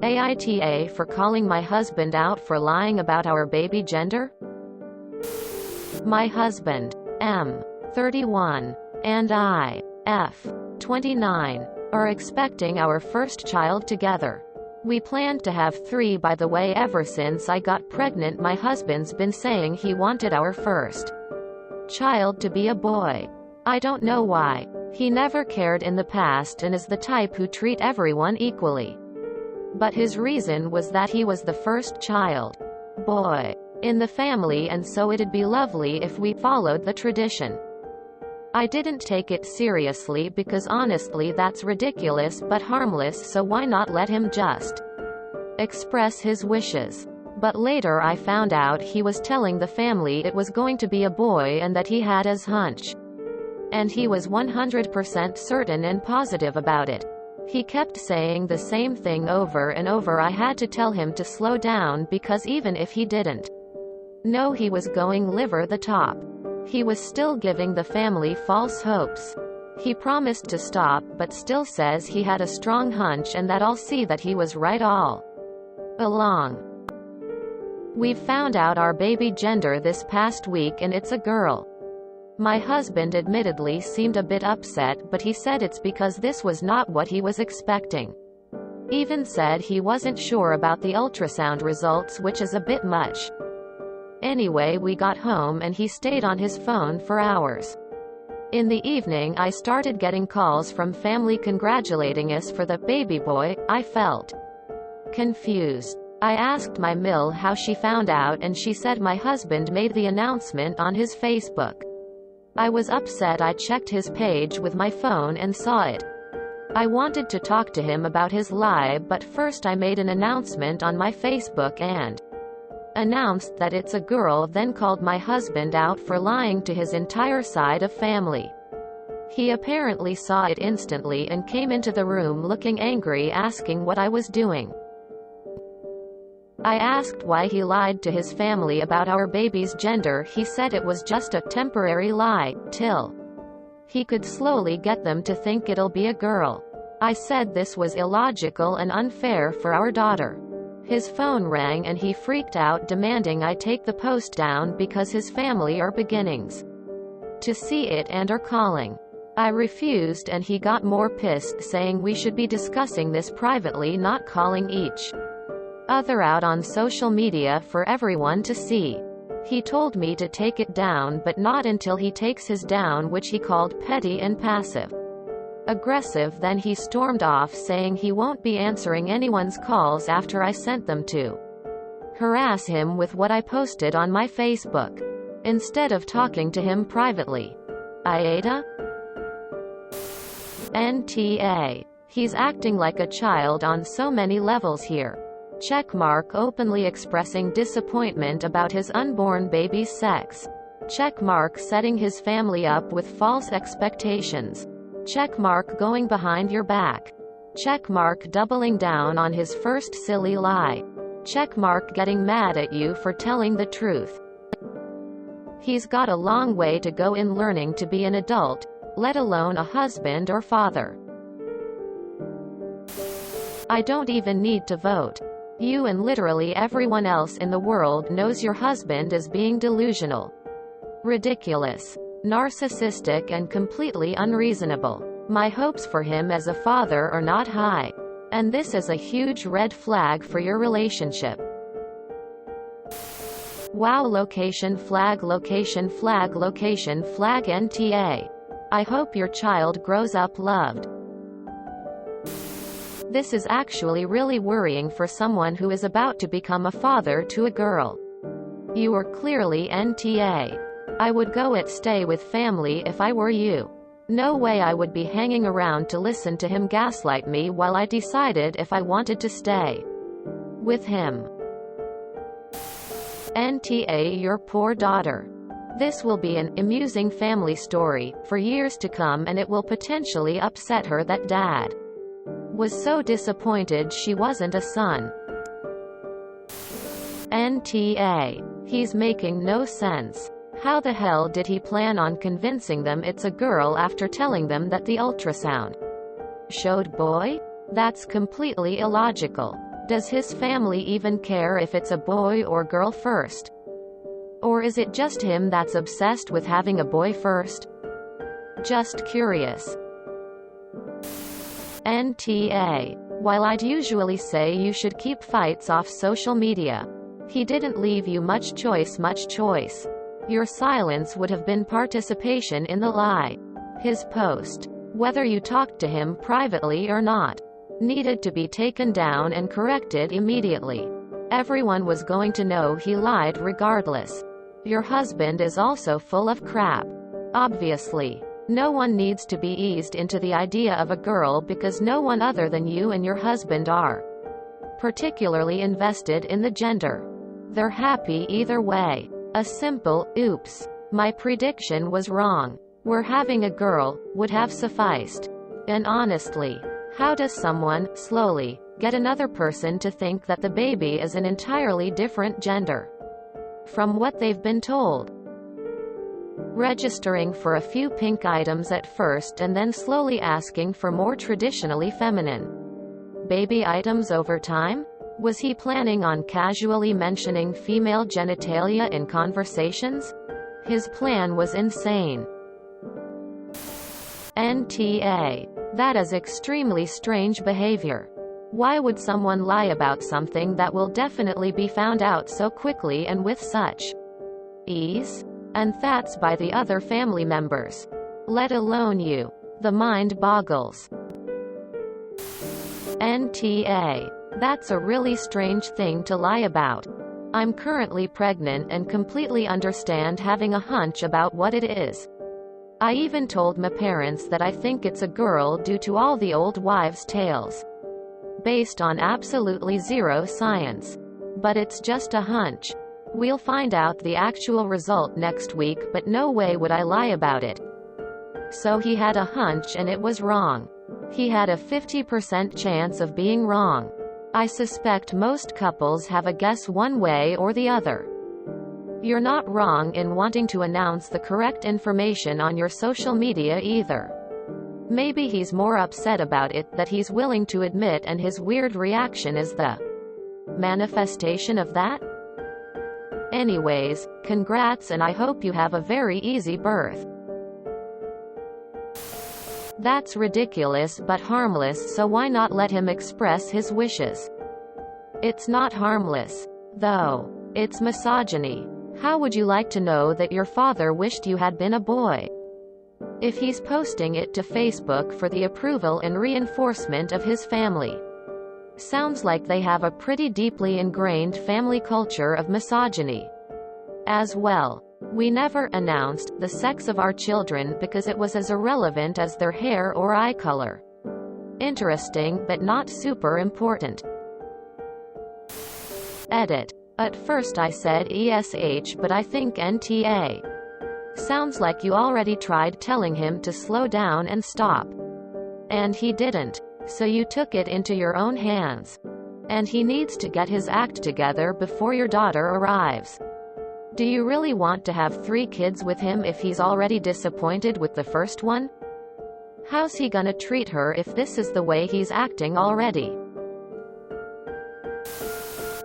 AITA for calling my husband out for lying about our baby gender? My husband, M, 31, and I, F, 29, are expecting our first child together. We planned to have 3 by the way. Ever since I got pregnant, my husband's been saying he wanted our first child to be a boy. I don't know why. He never cared in the past and is the type who treat everyone equally. But his reason was that he was the first child, boy, in the family, and so it'd be lovely if we followed the tradition. I didn't take it seriously because honestly that's ridiculous but harmless, so why not let him just express his wishes. But later I found out he was telling the family it was going to be a boy and that he had his hunch. And he was 100% certain and positive about it. He kept saying the same thing over and over. I had to tell him to slow down because even if he didn't know he was going liver the top, he was still giving the family false hopes. He promised to stop but still says he had a strong hunch and that I'll see that he was right all along. We've found out our baby gender this past week and it's a girl. My husband admittedly seemed a bit upset, but he said it's because this was not what he was expecting. Even said he wasn't sure about the ultrasound results, which is a bit much. Anyway, we got home and he stayed on his phone for hours. In the evening I started getting calls from family congratulating us for the baby boy. I felt confused. I asked my Mill how she found out and she said my husband made the announcement on his Facebook. I was upset. I checked his page with my phone and saw it. I wanted to talk to him about his lie, but first I made an announcement on my Facebook and announced that it's a girl, then called my husband out for lying to his entire side of family. He apparently saw it instantly and came into the room looking angry, asking what I was doing. I asked why he lied to his family about our baby's gender. He said it was just a temporary lie, till he could slowly get them to think it'll be a girl. I said this was illogical and unfair for our daughter. His phone rang and he freaked out, demanding I take the post down because his family are beginnings to see it and are calling. I refused and he got more pissed, saying we should be discussing this privately, not calling each other out on social media for everyone to see. He told me to take it down, but not until he takes his down, which he called petty and passive aggressive. Then he stormed off, saying he won't be answering anyone's calls after I sent them to harass him with what I posted on my Facebook, instead of talking to him privately. AITA? NTA. He's acting like a child on so many levels here. Checkmark. Openly expressing disappointment about his unborn baby's sex. Checkmark. Setting his family up with false expectations. Checkmark. Going behind your back. Checkmark. Doubling down on his first silly lie. Checkmark. Getting mad at you for telling the truth. He's got a long way to go in learning to be an adult, let alone a husband or father. I don't even need to vote. You and literally everyone else in the world knows your husband is being delusional, ridiculous, narcissistic, and completely unreasonable. My hopes for him as a father are not high. And this is a huge red flag for your relationship. Wow. Location flag, location flag, location flag. NTA. I hope your child grows up loved. This is actually really worrying for someone who is about to become a father to a girl. You are clearly NTA. I would go it stay with family if I were you. No way I would be hanging around to listen to him gaslight me while I decided if I wanted to stay with him. NTA. Your poor daughter. This will be an amusing family story for years to come, and it will potentially upset her that dad was so disappointed she wasn't a son. NTA. He's making no sense. How the hell did he plan on convincing them it's a girl after telling them that the ultrasound showed boy? That's completely illogical. Does his family even care if it's a boy or girl first? Or is it just him that's obsessed with having a boy first? Just curious. NTA. While I'd usually say you should keep fights off social media, he didn't leave you much choice. Your silence would have been participation in the lie. His post, whether you talked to him privately or not, needed to be taken down and corrected immediately. Everyone was going to know he lied regardless. Your husband is also full of crap. Obviously. No one needs to be eased into the idea of a girl because no one other than you and your husband are particularly invested in the gender. They're happy either way. A simple, oops, my prediction was wrong, we're having a girl, would have sufficed. And honestly, how does someone, slowly, get another person to think that the baby is an entirely different gender from what they've been told? Registering for a few pink items at first and then slowly asking for more traditionally feminine baby items over time? Was he planning on casually mentioning female genitalia in conversations? His plan was insane. NTA. That is extremely strange behavior. Why would someone lie about something that will definitely be found out so quickly and with such ease? And that's by the other family members. Let alone you. The mind boggles. NTA. That's a really strange thing to lie about. I'm currently pregnant and completely understand having a hunch about what it is. I even told my parents that I think it's a girl due to all the old wives' tales. Based on absolutely zero science. But it's just a hunch. We'll find out the actual result next week, but no way would I lie about it. So he had a hunch and it was wrong. He had a 50% chance of being wrong. I suspect most couples have a guess one way or the other. You're not wrong in wanting to announce the correct information on your social media either. Maybe he's more upset about it that he's willing to admit, and his weird reaction is the manifestation of that? Anyways, congrats, and I hope you have a very easy birth. That's ridiculous but harmless, so why not let him express his wishes? It's not harmless, though. It's misogyny. How would you like to know that your father wished you had been a boy? If he's posting it to Facebook for the approval and reinforcement of his family. Sounds like they have a pretty deeply ingrained family culture of misogyny. As well. We never announced the sex of our children because it was as irrelevant as their hair or eye color. Interesting but not super important. Edit. At first I said ESH, but I think NTA. Sounds like you already tried telling him to slow down and stop. And he didn't. So you took it into your own hands. And he needs to get his act together before your daughter arrives. Do you really want to have 3 kids with him if he's already disappointed with the first one? How's he gonna treat her if this is the way he's acting already?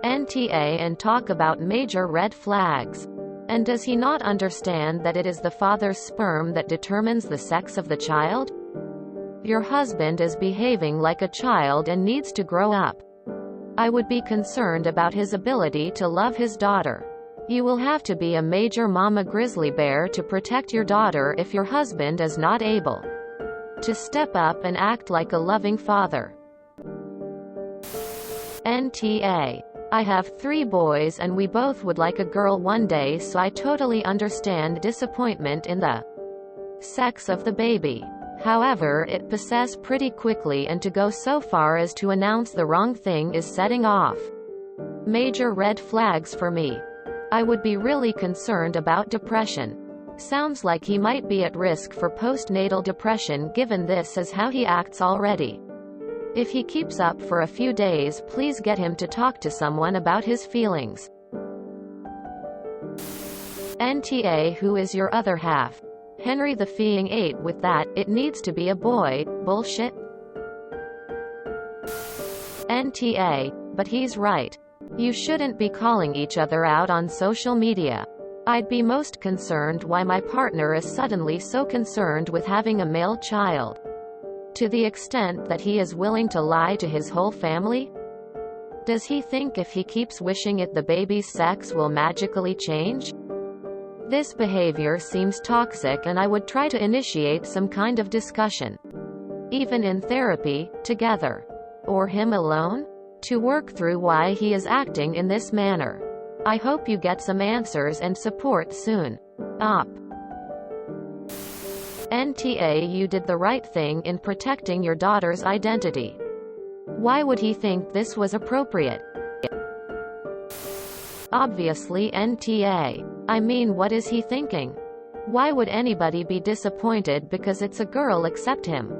NTA. And talk about major red flags. And does he not understand that it is the father's sperm that determines the sex of the child? Your husband is behaving like a child and needs to grow up. I would be concerned about his ability to love his daughter. You will have to be a major mama grizzly bear to protect your daughter if your husband is not able to step up and act like a loving father. NTA. I have 3 boys and we both would like a girl one day, so I totally understand disappointment in the sex of the baby. However, it passes pretty quickly, and to go so far as to announce the wrong thing is setting off major red flags for me. I would be really concerned about depression. Sounds like he might be at risk for postnatal depression given this is how he acts already. If he keeps up for a few days, please get him to talk to someone about his feelings. NTA. Who is your other half? Henry the Feeing 8 with that, it needs to be a boy, bullshit. NTA. but he's right. You shouldn't be calling each other out on social media. I'd be most concerned why my partner is suddenly so concerned with having a male child. To the extent that he is willing to lie to his whole family? Does he think if he keeps wishing it the baby's sex will magically change? This behavior seems toxic and I would try to initiate some kind of discussion. Even in therapy, together. Or him alone? To work through why he is acting in this manner. I hope you get some answers and support soon. Op. NTA, you did the right thing in protecting your daughter's identity. Why would he think this was appropriate? Obviously NTA. I mean, what is he thinking? Why would anybody be disappointed because it's a girl except him?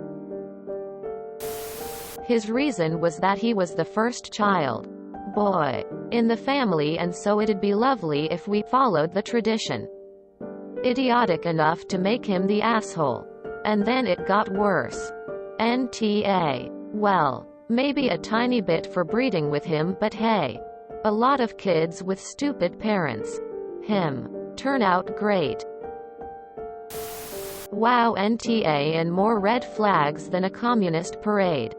His reason was that he was the first child. Boy. In the family, and so it'd be lovely if we followed the tradition. Idiotic enough to make him the asshole. And then it got worse. NTA. Well, maybe a tiny bit for breeding with him, but hey. A lot of kids with stupid parents. Him. Turn out great. Wow, NTA, and more red flags than a communist parade.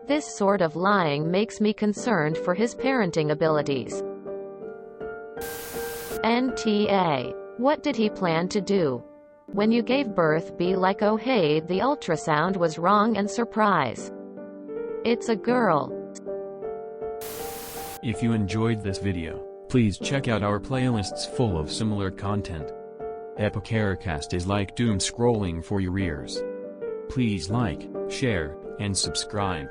This sort of lying makes me concerned for his parenting abilities. NTA. What did he plan to do? When you gave birth, be like, oh hey, the ultrasound was wrong, and surprise. It's a girl. If you enjoyed this video, please check out our playlists full of similar content. AmITheAsshole is like doom scrolling for your ears. Please like, share, and subscribe.